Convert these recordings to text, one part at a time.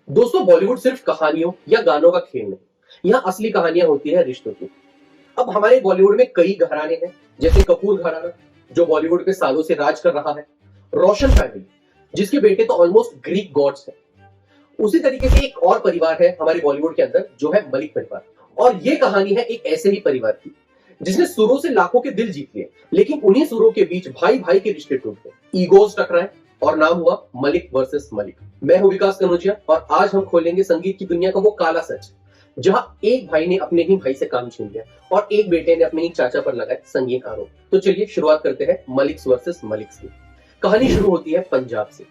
दोस्तों, बॉलीवुड सिर्फ कहानियों या गानों का खेल नहीं, यहाँ असली कहानियां होती है रिश्तों की। अब हमारे बॉलीवुड में कई घराने हैं, जैसे कपूर घराना जो बॉलीवुड पे सालों से राज कर रहा है, रोशन फैमिली जिसके बेटे तो ऑलमोस्ट ग्रीक गॉड्स हैं। उसी तरीके से एक और परिवार है हमारे बॉलीवुड के अंदर जो है मलिक परिवार। और ये कहानी है एक ऐसे ही परिवार की जिसने सुरों से लाखों के दिल जीत लिए, लेकिन उन्हीं सुरों के बीच भाई भाई के रिश्ते टूट गए, ईगोज टकराए और नाम हुआ मलिक वर्सेस मलिक। मैं हूं विकास कनौजिया और आज हम खोलेंगे संगीत की दुनिया का वो काला सच जहां एक भाई ने अपने ही भाई से काम छीन लिया और एक बेटे ने अपने ही चाचा पर लगाए संगीन आरोप। तो चलिए शुरुआत करते हैं मलिक्स वर्सेस मलिक्स की। कहानी शुरू होती है पंजाब से,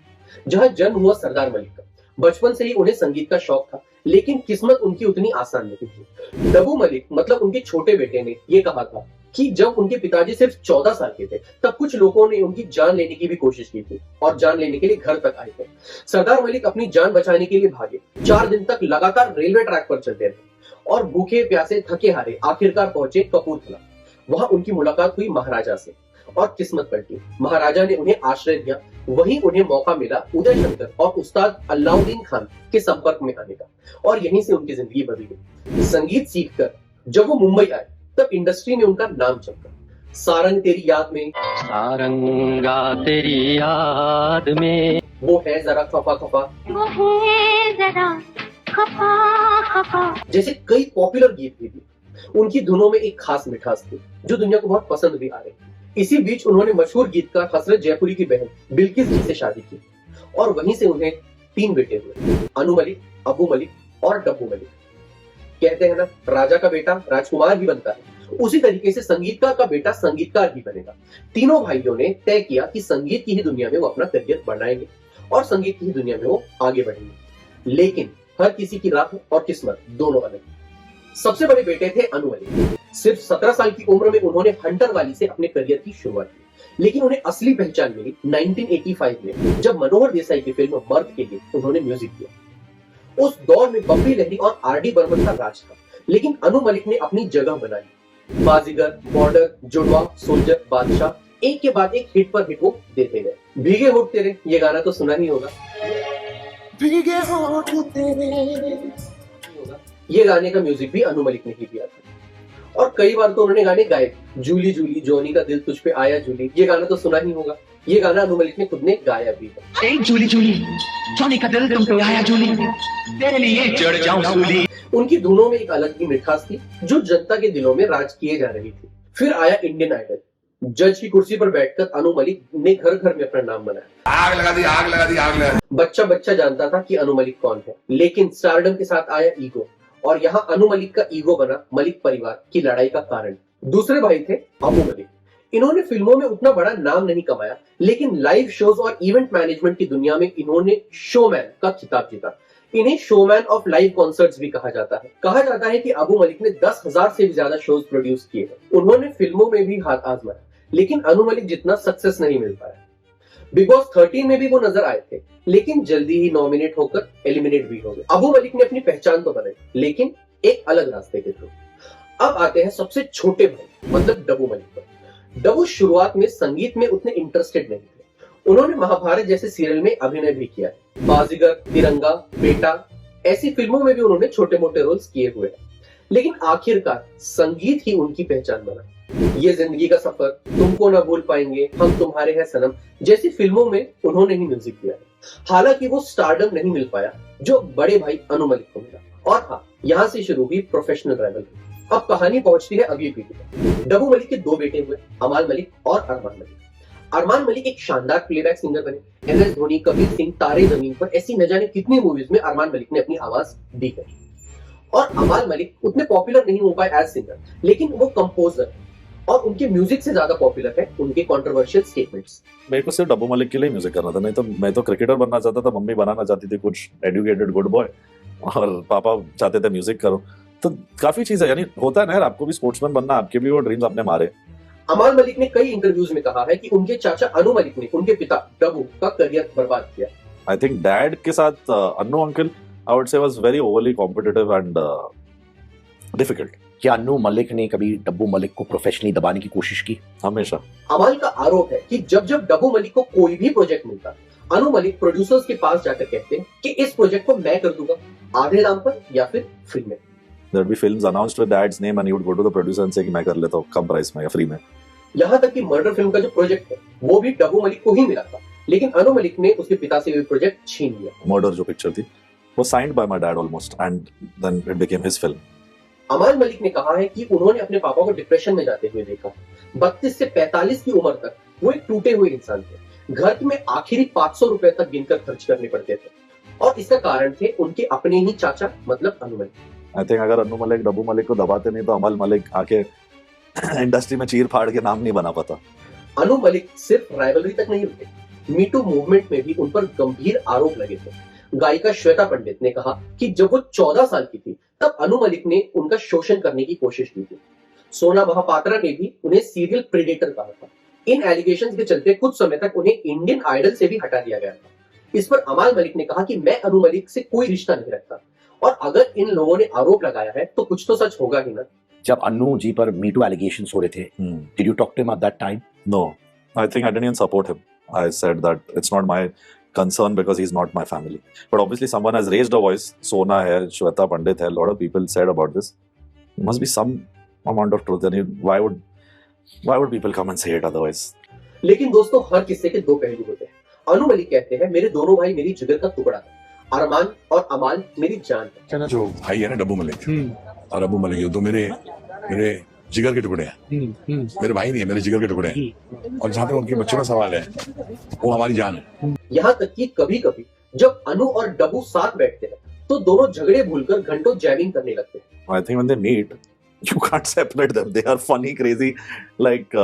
जहां जन्म हुआ सरदार मलिक का। बचपन से ही उन्हें संगीत का शौक था, लेकिन किस्मत उनकी उतनी आसान नहीं थी। डब्बू मलिक मतलब उनके छोटे बेटे ने ये कहा था कि जब उनके पिताजी सिर्फ 14 साल के थे तब कुछ लोगों ने उनकी जान लेने की भी कोशिश की थी और जान लेने के लिए घर तक आए थे। सरदार मलिक अपनी जान बचाने के लिए भागे, 4 दिन तक लगातार रेलवे ट्रैक पर चलते रहे और भूखे प्यासे थके हारे आखिरकार पहुंचे कपूरथला। वहां उनकी मुलाकात हुई महाराजा से और किस्मत पलटी। महाराजा ने उन्हें आश्रय दिया। वहीं उन्हें मौका मिला उदय शंकर और उस्ताद अलाउद्दीन खान के संपर्क में आने का और यहीं से उनकी जिंदगी बदल गई। संगीत सीखकर जब वो मुंबई आए तब इंडस्ट्री में उनका नाम चमका। सारंग तेरी याद में, सारंगा तेरी याद में, वो है जरा खफा खफा, वो है जरा खफा खफा, जैसे कई पॉपुलर गीत भी थे। उनकी धुनों में एक खास मिठास थी जो दुनिया को बहुत पसंद भी आ रही। इसी बीच उन्होंने मशहूर गीतकार हसरत जयपुरी की बहन बिल्किस जी से शादी की और वहीं से उन्हें 3 बेटे हुए, अनु मलिक, अबू मलिक और डब्बू मलिक। कहते हैं ना, राजा का बेटा राजकुमार भी बनता है, उसी तरीके से संगीतकार का बेटा संगीतकार भी बनेगा। तीनों भाइयों ने तय किया कि संगीत की ही दुनिया में वो अपना करियर बढ़ाएंगे और संगीत की ही दुनिया में वो आगे बढ़ेंगे। लेकिन हर किसी की राह और किस्मत दोनों अलग। सबसे बड़े बेटे थे अनु मलिक। सिर्फ 17 साल की उम्र में उन्होंने हंटर वाली से अपने करियर की शुरुआत की, लेकिन उन्हें असली पहचान मिली 1985 में जब मनोहर देसाई की फिल्म मर्द के लिए उन्होंने म्यूजिक दिया। उस दौर में बप्पी लहरी और आर.डी. बर्मन का राज था, लेकिन अनु मलिक ने अपनी जगह बनाई। बाजीगर, बॉर्डर, जुड़वा, सोल्जर, बादशाह, एक के बाद एक हिट पर हिट वो देते गए। भीगे होठ तेरे, ये गाना तो सुना ही होगा। भीगे होठ तेरे, ये गाने का म्यूजिक भी अनु मलिक ने ही दिया था और कई बार तो उन्होंने गाने गाए। जूली जूली जोनी का दिल तुझ पे आया जूली, ये गाना तो सुना ही होगा। ये गाना अनु मलिक ने खुद ने गाया भी है। ए जूली जूली, जॉनी का दिल तुम पे आया जूली, तेरे लिए चढ़ जाऊं सूली। उनकी धुनों में एक अलग ही मिठास थी जो जनता के दिलों में राज किए जा रही थी। फिर आया इंडियन आइडल। जज की कुर्सी पर बैठकर अनु मलिक ने घर घर में अपना नाम बनाया। आग लगा दी, आग लगा दी, आग लगा दी। बच्चा बच्चा जानता था कि अनु मलिक कौन है, लेकिन स्टारडम के साथ आया ईगो और यहाँ अनु मलिक का ईगो बना मलिक परिवार की लड़ाई का कारण। दूसरे भाई थे अबू मलिक। इन्होंने फिल्मों में उतना बड़ा नाम नहीं कमाया, लेकिन लाइव शोज और इवेंट मैनेजमेंट की दुनिया में इन्होंने शोमैन का खिताब जीता। इन्हें शोमैन ऑफ लाइव कॉन्सर्ट्स भी कहा जाता है। कहा जाता है कि अबू मलिक ने 10,000 से भी ज्यादा शोज प्रोड्यूस किए हैं। उन्होंने फिल्मों में भी हाथ आजमाया, लेकिन अनु मलिक जितना सक्सेस नहीं मिल पाया। बिग बॉस 13 में भी वो नजर आए थे, लेकिन जल्दी ही नॉमिनेट होकर एलिमिनेट भी हो गए। अबू मलिक ने अपनी पहचान तो बनाई, लेकिन एक अलग रास्ते के थ्रू। अब आते हैं सबसे छोटे भाई मतलब डब्बू मलिक पर। डब्बू शुरुआत में संगीत में उतने इंटरेस्टेड नहीं थे। उन्होंने महाभारत जैसे सीरियल में अभिनय भी किया है। बाजीगर, तिरंगा, बेटा, ऐसी फिल्मों में भी उन्होंने छोटे मोटे रोल्स किए हुए हैं। लेकिन आखिरकार संगीत ही उनकी पहचान बना। ये जिंदगी का सफर, तुमको ना भूल पाएंगे, हम तुम्हारे हैं सनम जैसी फिल्मों में उन्होंने ही म्यूजिक दिया है। हालांकि वो स्टारडम नहीं मिल पाया जो बड़े भाई अनु मलिक को मिला। और हाँ, यहाँ से शुरू हुई प्रोफेशनल राइवल। अब कहानी पहुंचती है अगली पीढ़ी तक। डब्बू मलिक के 2 बेटे हुए, अमाल मलिक और अरमान मलिक। अरमान मलिक एक शानदार प्लेबैक सिंगर बने। एम एस धोनी, कबीर सिंह, तारे जमीन पर, ऐसी न जाने कितनी मूवीज में अरमान मलिक ने अपनी आवाज दी है। और अमाल मलिक उतने पॉपुलर नहीं हो पाए एज सिंगर, लेकिन वो कंपोजर और उनके म्यूजिक से ज्यादा पॉपुलर है उनके कंट्रोवर्शियल स्टेटमेंट्स। मेरे को सिर्फ डब्बू मलिक के लिए म्यूजिक करना था, नहीं तो मैं तो क्रिकेटर बनना चाहता था। मम्मी बनाना चाहती थी कुछ एडुकेटेड गुड बॉय और पापा चाहते थे म्यूजिक करो। तो काफी चीज है, यानी होता है ना यार, आपको भी स्पोर्ट्समैन बनना, आपके भी वो ड्रीम्स आपने मारे। अमाल मलिक ने कई इंटरव्यूज में कहा है कि उनके चाचा अनु मलिक ने उनके पिता डब्बू का करियर बर्बाद किया। आई थिंक डैड के साथ Annu uncle I would say was very overly competitive and difficult. क्या अनु मलिक ने कभी डब्बू मलिक को प्रोफेशनली दबाने की कोशिश की? हमेशा। अमाल का आरोप है कि जब जब डब्बू मलिक को कोई भी प्रोजेक्ट मिलता, अनु मलिक प्रोड्यूसर्स के पास जाकर कहते हैं कि इस प्रोजेक्ट को मैं कर दूंगा, आधे दाम पर या फिर फ्री में। There'd be films announced with dad's name and he would go to the producer and say कि मैं कर लेता हूँ कम प्राइस में या फ्री में। यहाँ तक कि मर्डर फिल्म का जो प्रोजेक्ट है वो भी डब्बू मलिक को ही मिला था, लेकिन अनु मलिक ने उसके पिता से भी प्रोजेक्ट छीन लिया। मर्डर जो पिक्चर थी वो signed by my dad almost and then it became his film. Amaal Malik ने कहा है कि उन्होंने अपने पापा को डिप्रेशन में जाते हुए देखा। 32 से 45 की उम्र तक वो एक टूटे हुए इंसान थे। घर में आखिरी 500 रुपए तक गिनकर खर्च करने पड़ते थे और इसका कारण थे उनके अपने ही चाचा मतलब अनु मलिक। आई थिंक अगर अनु मलिक डब्बू मलिक को दबाते नहीं तो अमल मलिक आके इंडस्ट्री में चीर फाड़ के नाम नहीं बना पाता। अनु मलिक सिर्फ राइवलरी तक नहीं रुके, मीटू मूवमेंट में भी उन पर गंभीर आरोप लगे थे। गायिका श्वेता पंडित ने कहा कि जब वो 14 साल की थी तब अनु मलिक ने उनका शोषण करने की कोशिश की थी। सोना महापात्रा ने भी उन्हें सीरियल प्रेडेटर कहा था। इन एलिगेशंस के चलते कुछ समय तक उन्हें इंडियन आइडल से भी हटा दिया गया था। इस पर अमाल मलिक ने कहा कि मैं अनु मलिक से कोई रिश्ता नहीं रखता और अगर इन लोगों ने आरोप लगाया है तो कुछ तो सच होगा ही ना। जब अन्नू जी पर मीटू एलिगेशंस हो रहे थे, did you talk to him at that time? No, I think I didn't even support him. I said that it's not my concern because he's not my family. But obviously someone has raised a voice. Sona hai, Shweta Pandit hai, a lot of people said about this. There must be some amount of truth. And why would people come and say it otherwise? लेकिन दोस्तों हर किस्से के दो पहलू होते हैं। अनु मलिक कहते हैं मेरे दोनों भाई मेरी जिगर का टुकड़ा है, अरमान और अमाल मेरी जान है। जो भाई है ना डब्बू मलिक और अबू मलिक, ये दो मेरे जिगर के टुकड़े हैं। मेरे भाई नहीं है, मेरे जिगर के टुकड़े हैं। और जहाँ तक उनके बच्चों का सवाल है वो हमारी जान है। यहाँ तक कि कभी कभी जब अनु और डब्बू साथ बैठते हैं तो दोनों झगड़े भूलकर घंटों जैमिंग करने लगते हैं। I think when they meet, you can't separate them. They are funny, crazy, like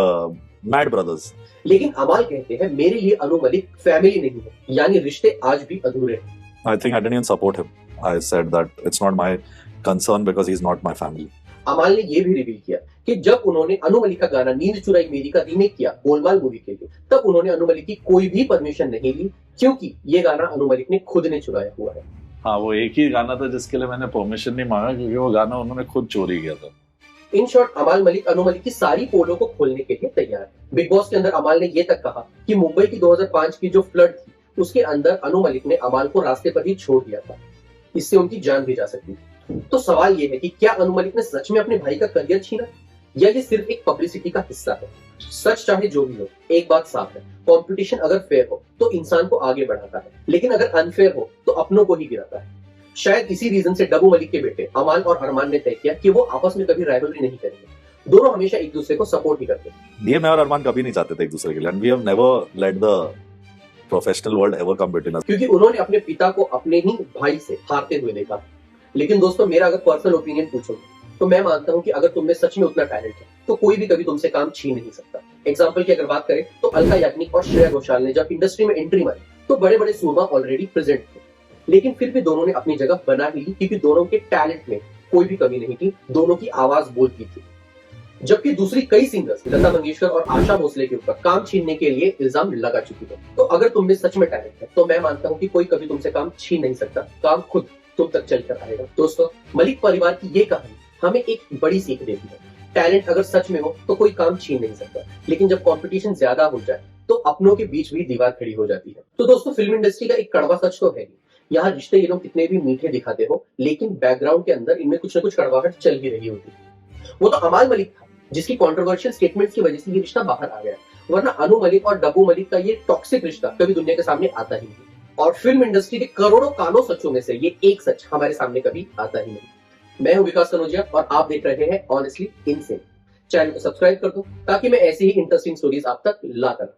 mad brothers. लेकिन अमाल कहते हैं मेरे लिए अनु मलिक फैमिली नहीं है, यानी रिश्ते आज भी अधूरे हैं। I think I didn't even support him. I said that it's not my concern because he's not my family. अमाल ने ये भी रिवील किया कि जब उन्होंने अनु मलिक का गाना नींद चुराई मेरी का रीमेक किया गोलमाल मूवी के लिए, तब उन्होंने अनु मलिक की कोई भी परमिशन नहीं ली क्योंकि ये गाना अनु मलिक ने खुद ने चुराया हुआ है। हाँ, वो एक ही गाना था जिसके लिए मैंने परमिशन नहीं मांगा क्योंकि वो गाना उन्होंने खुद चोरी किया था। इन शॉर्ट अमाल मलिक अनु मलिक की सारी पोलों को खोलने के लिए तैयार है। बिग बॉस के अंदर अमाल ने ये तक कहा कि मुंबई की 2005 की जो फ्लड थी उसके अंदर अनु मलिक ने अमाल को रास्ते पर ही छोड़ दिया था, इससे उनकी जान भी जा सकती थी। तो सवाल ये है कि क्या अनु मलिक ने सच में अपने भाई का करियर छीना या ये सिर्फ एक पब्लिसिटी का हिस्सा है? सच चाहे जो भी हो, एक बात साफ है, कंपटीशन अगर फेयर हो तो इंसान को आगे बढ़ाता है, लेकिन अगर अनफेयर हो तो अपनों को ही गिराता है। शायद इसी रीजन से डब्बू मलिक के बेटे अमाल और अरमान ने तय किया कि वो आपस में कभी राइवलरी नहीं करेंगे। दोनों हमेशा एक दूसरे को सपोर्ट ही करते हैं। ये मैं और अरमान कभी नहीं चाहते थे एक दूसरे के लिए, and we have never let the professional world ever come between us, क्योंकि उन्होंने अपने पिता को अपने ही भाई से हारते हुए देखा। लेकिन दोस्तों मेरा अगर पर्सनल ओपिनियन पूछो तो मैं मानता हूं कि अगर तुम में सच में उतना टैलेंट है तो कोई भी कभी तुमसे काम छीन नहीं सकता। एग्जांपल की अगर बात करें तो अलका याग्निक और श्रेया घोषाल ने जब इंडस्ट्री में एंट्री मारी तो बड़े बड़े सूरमा ऑलरेडी प्रेजेंट थे, लेकिन फिर भी दोनों ने अपनी जगह बना ही ली क्योंकि दोनों के टैलेंट में कोई भी कमी नहीं थी, दोनों की आवाज बोलती थी। जबकि दूसरी कई सिंगर्स लता मंगेशकर और आशा भोसले के ऊपर काम छीनने के लिए इल्जाम लगा चुकी है। तो अगर तुम में सच में टैलेंट है तो मैं मानता हूं कि कोई कभी तुमसे काम छीन नहीं सकता, काम खुद तुम तक चलकर आएगा। दोस्तों मलिक परिवार की ये कहानी हमें एक बड़ी सीख देती है। टैलेंट अगर सच में हो तो कोई काम छीन नहीं सकता, लेकिन जब कंपटीशन ज्यादा हो जाए तो अपनों के बीच भी दीवार खड़ी हो जाती है। तो दोस्तों फिल्म इंडस्ट्री का एक कड़वा सच तो है ही, यहाँ रिश्ते ये लोग कितने भी मीठे दिखाते हो लेकिन बैकग्राउंड के अंदर इनमें कुछ न कुछ कड़वाहट चल ही रही होती है। वो तो अमाल मलिक था जिसकी कंट्रोवर्शियल स्टेटमेंट्स की वजह से ये रिश्ता बाहर आ गया, वरना अनु मलिक और डब्बू मलिक का ये टॉक्सिक रिश्ता कभी दुनिया के सामने आता ही नहीं। और फिल्म इंडस्ट्री के करोड़ों कानों सच्चों में से ये एक सच हमारे सामने कभी आता ही नहीं। मैं हूं विकास कनौजिया और आप देख रहे हैं ऑनेस्टली इनसेन। चैनल को सब्सक्राइब कर दो ताकि मैं ऐसी ही इंटरेस्टिंग स्टोरीज आप तक लाता रहूं।